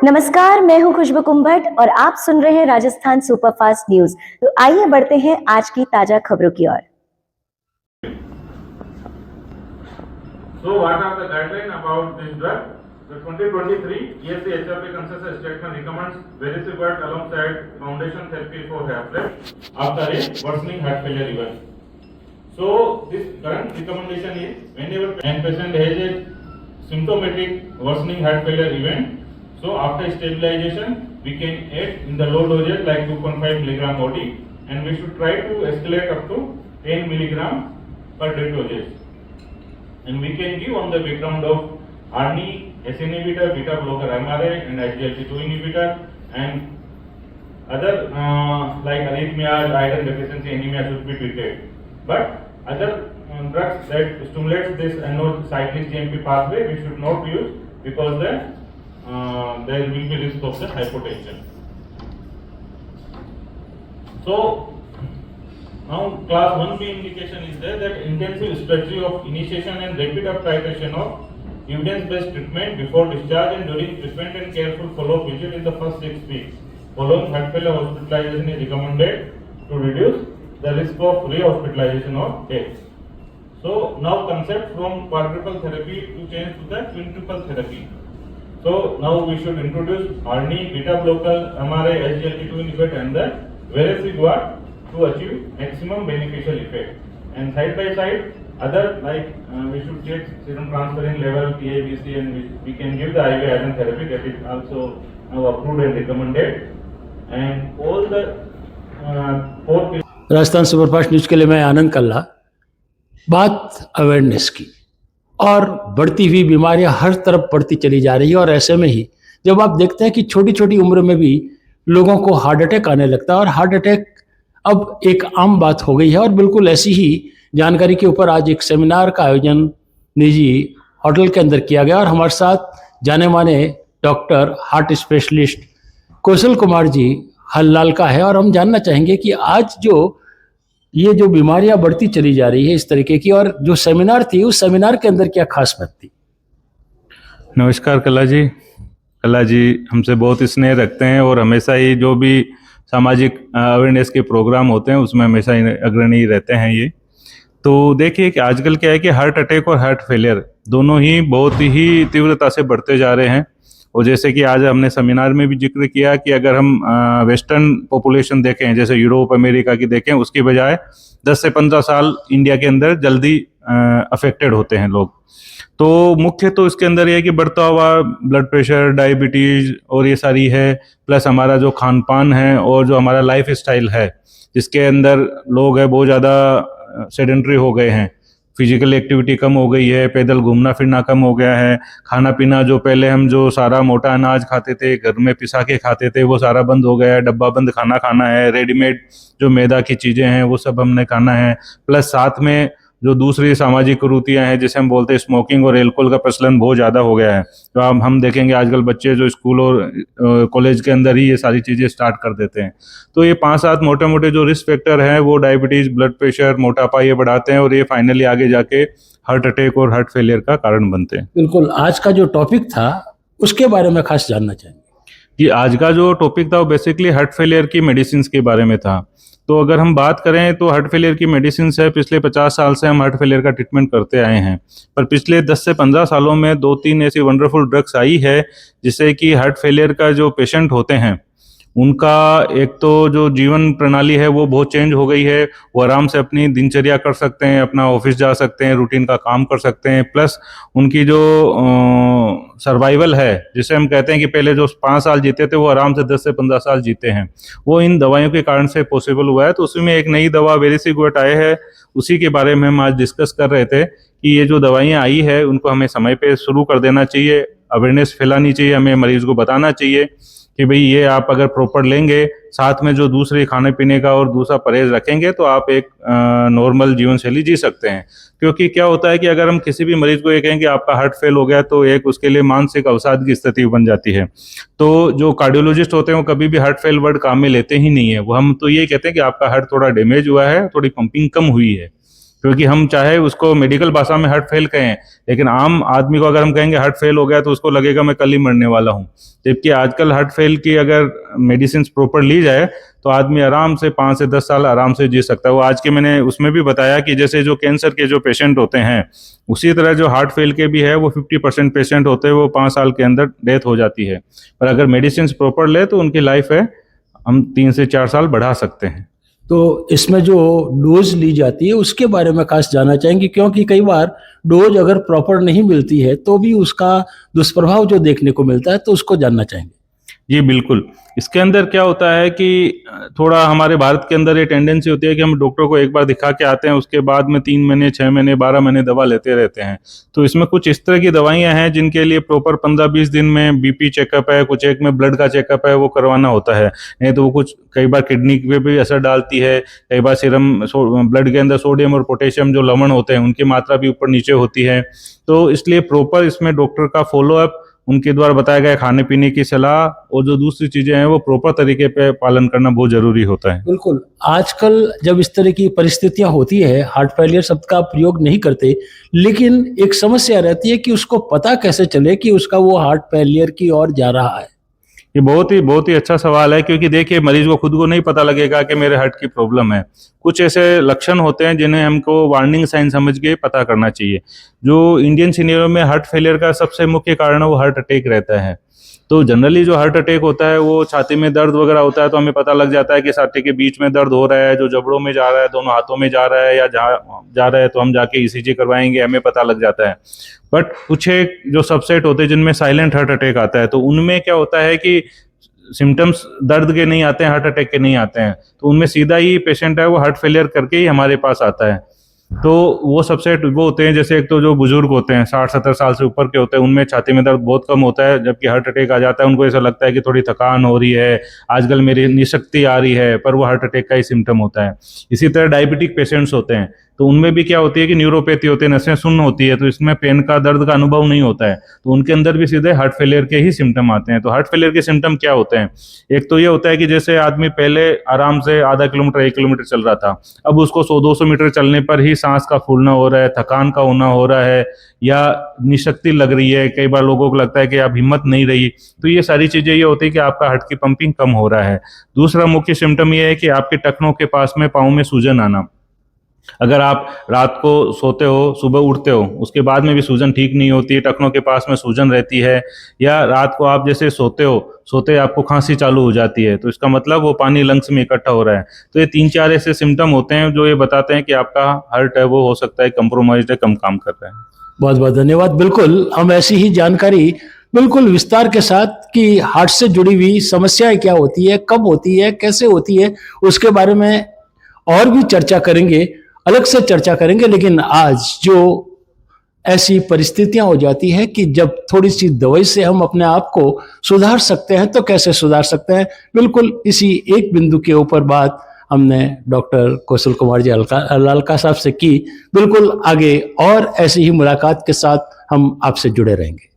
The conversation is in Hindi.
नमस्कार, मैं हूं खुशबू कुंभट और आप सुन रहे हैं राजस्थान सुपरफास्ट न्यूज। तो आइए बढ़ते हैं आज की ताजा खबरों की ओर। So what are the guidelines about this drug? The 2023 ESC HRP consensus statement recommends vericiguat alongside foundation therapy for HFrEF after a worsening heart failure event. So this current recommendation is whenever a patient has a symptomatic worsening heart failure event, so after stabilization we can add in the low doses like 2.5 mg OD, and we should try to escalate up to 10 mg per day dosage. And we can give on the background of ARNI, SN inhibitor, beta blocker MRA, and SGLT2 inhibitor, and other like arrhythmias, iron deficiency anemia should be treated. But other drugs that stimulates this cyclic GMP pathway we should not use because there will be risk of the hypotension. So now class 1B indication is there that intensive strategy of initiation and rapid up titration of evidence-based treatment before discharge and during treatment and careful follow-up visit in the first 6 weeks. Following heart failure, hospitalization is recommended to reduce the risk of re-hospitalization or death. So now concept from quadruple therapy to change to the quintuple therapy. So now we should introduce ARNI, beta blocker, MRA, SGLT2 inhibitor and the vericiguat to achieve maximum beneficial effect. And side by side, other like we should check serum transferrin level, PABC, and we can give the IV iron therapy that is also now approved and recommended. And all the four. Rajasthan superfast news के लिए मैं आनंद कल्ला। बात अवेयरनेस की, और बढ़ती हुई बीमारियां हर तरफ बढ़ती चली जा रही है, और ऐसे में ही जब आप देखते हैं कि छोटी छोटी उम्र में भी लोगों को हार्ट अटैक आने लगता है, और हार्ट अटैक अब एक आम बात हो गई है। और बिल्कुल ऐसी ही जानकारी के ऊपर आज एक सेमिनार का आयोजन निजी होटल के अंदर किया गया, और हमारे साथ जाने माने doctor heart specialist Kaushal Kumar ji हल्लाल का है। और हम जानना चाहेंगे कि आज ये जो बीमारियां बढ़ती चली जा रही है इस तरीके की, और जो सेमिनार थी उस सेमिनार के अंदर क्या खास बात थी। नमस्कार कल्ला जी। कल्ला जी हमसे बहुत स्नेह रखते हैं और हमेशा ही जो भी सामाजिक अवेयरनेस के प्रोग्राम होते हैं उसमें हमेशा अग्रणी रहते हैं। ये तो देखिए कि आजकल क्या है कि हार्ट अटैक और हार्ट फेलियर दोनों ही बहुत ही तीव्रता से बढ़ते जा रहे हैं। और जैसे कि आज हमने सेमिनार में भी जिक्र किया कि अगर हम वेस्टर्न पॉपुलेशन देखें, जैसे यूरोप अमेरिका की देखें, उसकी बजाय 10 से 15 साल इंडिया के अंदर जल्दी अफेक्टेड होते हैं लोग। तो मुख्य तो इसके अंदर ये है कि बढ़ता हुआ ब्लड प्रेशर, डायबिटीज़ और ये सारी है, प्लस हमारा जो खान पान है और जो हमारा लाइफ स्टाइल है जिसके अंदर लोग हैं बहुत ज़्यादा सेडेंट्री हो गए हैं, फिजिकल एक्टिविटी कम हो गई है, पैदल घूमना फिरना कम हो गया है, खाना पीना जो पहले हम जो सारा मोटा अनाज खाते थे, घर में पिसा के खाते थे, वो सारा बंद हो गया है, डब्बा बंद खाना खाना है, रेडीमेड जो मैदा की चीज़ें हैं वो सब हमने खाना है। प्लस साथ में जो दूसरी सामाजिक कुरीतियाँ हैं जिसे हम बोलते हैं स्मोकिंग और एल्कोहल का प्रचलन बहुत ज़्यादा हो गया है। तो अब हम देखेंगे आजकल बच्चे जो स्कूल और कॉलेज के अंदर ही ये सारी चीज़ें स्टार्ट कर देते हैं। तो ये 5-7 मोटे मोटे जो रिस्क फैक्टर हैं वो डायबिटीज़, ब्लड प्रेशर, मोटापा ये बढ़ाते हैं, और ये फाइनली आगे जाके हार्ट अटैक और हार्ट फेलियर का कारण बनते हैं। बिल्कुल, आज का जो टॉपिक था उसके बारे में खास जानना चाहेंगे। कि आज का जो टॉपिक था वो बेसिकली हार्ट फेलियर की मेडिसिन के बारे में था। तो अगर हम बात करें तो हार्ट फेलियर की मेडिसिन है, पिछले 50 साल से हम हार्ट फेलियर का ट्रीटमेंट करते आए हैं, पर पिछले 10 से 15 सालों में 2-3 ऐसी वंडरफुल ड्रग्स आई है जिससे कि हार्ट फेलियर का जो पेशेंट होते हैं उनका एक तो जो जीवन प्रणाली है वो बहुत चेंज हो गई है। वो आराम से अपनी दिनचर्या कर सकते हैं, अपना ऑफिस जा सकते हैं, रूटीन का काम कर सकते हैं, प्लस उनकी जो सर्वाइवल है जिसे हम कहते हैं कि पहले जो 5 साल जीते थे वो आराम से 10 से 15 साल जीते हैं, वो इन दवाइयों के कारण से पॉसिबल हुआ है। तो उसी में एक नई दवा वेरिसिगुएट आए है, उसी के बारे में हम आज डिस्कस कर रहे थे कि ये जो दवाइयाँ आई है उनको हमें समय पे शुरू कर देना चाहिए, अवेयरनेस फैलानी चाहिए, हमें मरीज को बताना चाहिए कि भाई ये आप अगर प्रॉपर लेंगे, साथ में जो दूसरे खाने पीने का और दूसरा परहेज रखेंगे तो आप एक नॉर्मल जीवन शैली जी सकते हैं। क्योंकि क्या होता है कि अगर हम किसी भी मरीज को ये कहें कि आपका हार्ट फेल हो गया तो एक उसके लिए मानसिक अवसाद की स्थिति बन जाती है। तो जो कार्डियोलॉजिस्ट होते हैं वो कभी भी हार्ट फेल वर्ड काम में लेते ही नहीं है। वो हम तो ये कहते हैं कि आपका हार्ट थोड़ा डैमेज हुआ है, थोड़ी पंपिंग कम हुई है, क्योंकि हम चाहे उसको मेडिकल भाषा में हार्ट फेल कहें, लेकिन आम आदमी को अगर हम कहेंगे हार्ट फेल हो गया तो उसको लगेगा मैं कल ही मरने वाला हूँ। जबकि आजकल हार्ट फेल की अगर मेडिसिन प्रॉपर ली जाए तो आदमी आराम से 5 से 10 साल आराम से जी सकता है। वो आज के मैंने उसमें भी बताया कि जैसे जो कैंसर के जो पेशेंट होते हैं, उसी तरह जो हार्ट फेल के भी है वो 50% पेशेंट होते हैं, वो 5 साल के अंदर डेथ हो जाती है। पर अगर मेडिसिन प्रॉपर ले तो उनकी लाइफ है हम 3 से 4 साल बढ़ा सकते हैं। तो इसमें जो डोज ली जाती है उसके बारे में खास जानना चाहेंगे, क्योंकि कई बार डोज अगर प्रॉपर नहीं मिलती है तो भी उसका दुष्प्रभाव जो देखने को मिलता है, तो उसको जानना चाहेंगे। जी बिल्कुल। इसके अंदर क्या होता है कि थोड़ा हमारे भारत के अंदर ये टेंडेंसी होती है कि हम डॉक्टर को एक बार दिखा के आते हैं, उसके बाद में 3 महीने 6 महीने 12 महीने दवा लेते रहते हैं। तो इसमें कुछ इस तरह की दवाइयां हैं जिनके लिए प्रॉपर 15-20 दिन में बीपी चेकअप है, कुछ एक में ब्लड का चेकअप है, वो करवाना होता है। नहीं तो वो कुछ कई बार किडनी पे भी असर डालती है, कई बार सीरम ब्लड के अंदर सोडियम और पोटेशियम जो लवण होते हैं उनकी मात्रा भी ऊपर नीचे होती है। तो इसलिए प्रॉपर इसमें डॉक्टर का फॉलोअप, उनके द्वारा बताया गया खाने पीने की सलाह और जो दूसरी चीजें हैं वो प्रॉपर तरीके पे पालन करना बहुत जरूरी होता है। बिल्कुल। आजकल जब इस तरह की परिस्थितियां होती है, हार्ट फेलियर शब्द का प्रयोग नहीं करते, लेकिन एक समस्या रहती है कि उसको पता कैसे चले कि उसका वो हार्ट फेलियर की ओर जा रहा है। ये बहुत ही अच्छा सवाल है, क्योंकि देखिए मरीज को खुद को नहीं पता लगेगा कि मेरे हार्ट की प्रॉब्लम है। कुछ ऐसे लक्षण होते हैं जिन्हें हमको वार्निंग साइन समझ के पता करना चाहिए। जो इंडियन सिनेरियो में हार्ट फेलियर का सबसे मुख्य कारण है वो हार्ट अटैक रहता है। तो जनरली जो हार्ट अटैक होता है वो छाती में दर्द वगैरह होता है तो हमें पता लग जाता है कि छाती के बीच में दर्द हो रहा है, जो जबड़ों में जा रहा है, दोनों हाथों में जा रहा है या जहाँ जा रहा है तो हम जाके ईसीजी करवाएंगे, हमें पता लग जाता है। बट कुछ एक जो सबसेट होते हैं जिनमें साइलेंट हार्ट अटैक आता है, तो उनमें क्या होता है कि सिम्टम्स दर्द के नहीं आते हैं, हार्ट अटैक के नहीं आते हैं, तो उनमें सीधा ही पेशेंट है वो हार्ट फेलियर करके ही हमारे पास आता है। तो वो सबसेट वो होते हैं, जैसे एक तो जो बुजुर्ग होते हैं 60-70 साल से ऊपर के होते हैं, उनमें छाती में दर्द बहुत कम होता है, जबकि हार्ट अटैक आ जाता है उनको ऐसा लगता है कि थोड़ी थकान हो रही है, आजकल मेरी निशक्ति आ रही है, पर वो हार्ट अटैक का ही सिम्टम होता है। इसी तरह डायबिटिक पेशेंट्स होते हैं, तो उनमें भी क्या होती है कि न्यूरोपैथी होती है, नसें सुन्न होती है, तो इसमें पेन का दर्द का अनुभव नहीं होता है, तो उनके अंदर भी सीधे हार्ट फेलियर के ही सिम्टम आते हैं। तो हार्ट फेलियर के सिम्टम क्या होते हैं? एक तो ये होता है कि जैसे आदमी पहले आराम से आधा किलोमीटर 1 किलोमीटर चल रहा था, अब उसको 100-200 मीटर चलने पर ही सांस का फूलना हो रहा है, थकान का होना हो रहा है, या निशक्ति लग रही है, कई बार लोगों को लगता है कि अब हिम्मत नहीं रही। तो ये सारी चीजें ये होती है कि आपका हार्ट की पंपिंग कम हो रहा है। दूसरा मुख्य सिम्टम ये है कि आपके टखनों के पास में पाँव में सूजन आना। अगर आप रात को सोते हो, सुबह उठते हो, उसके बाद में भी सूजन ठीक नहीं होती, टखनों के पास में सूजन रहती है, या रात को आप जैसे सोते आपको खांसी चालू हो जाती है, तो इसका मतलब वो पानी लंग्स में इकट्ठा हो रहा है। तो ये 3-4 ऐसे सिम्टम होते हैं जो ये बताते हैं कि आपका हार्ट है वो हो सकता है कम्प्रोमाइज्ड है, कम काम कर रहा है। बहुत बहुत धन्यवाद। बिल्कुल, हम ऐसी ही जानकारी बिल्कुल विस्तार के साथ कि हार्ट से जुड़ी हुई समस्याएं क्या होती है, कब होती है, कैसे होती है, उसके बारे में और भी चर्चा करेंगे, अलग से चर्चा करेंगे। लेकिन आज जो ऐसी परिस्थितियां हो जाती है कि जब थोड़ी सी दवाई से हम अपने आप को सुधार सकते हैं, तो कैसे सुधार सकते हैं, बिल्कुल इसी एक बिंदु के ऊपर बात हमने डॉक्टर कौशल कुमार जी लालका साहब से की। बिल्कुल आगे और ऐसी ही मुलाकात के साथ हम आपसे जुड़े रहेंगे।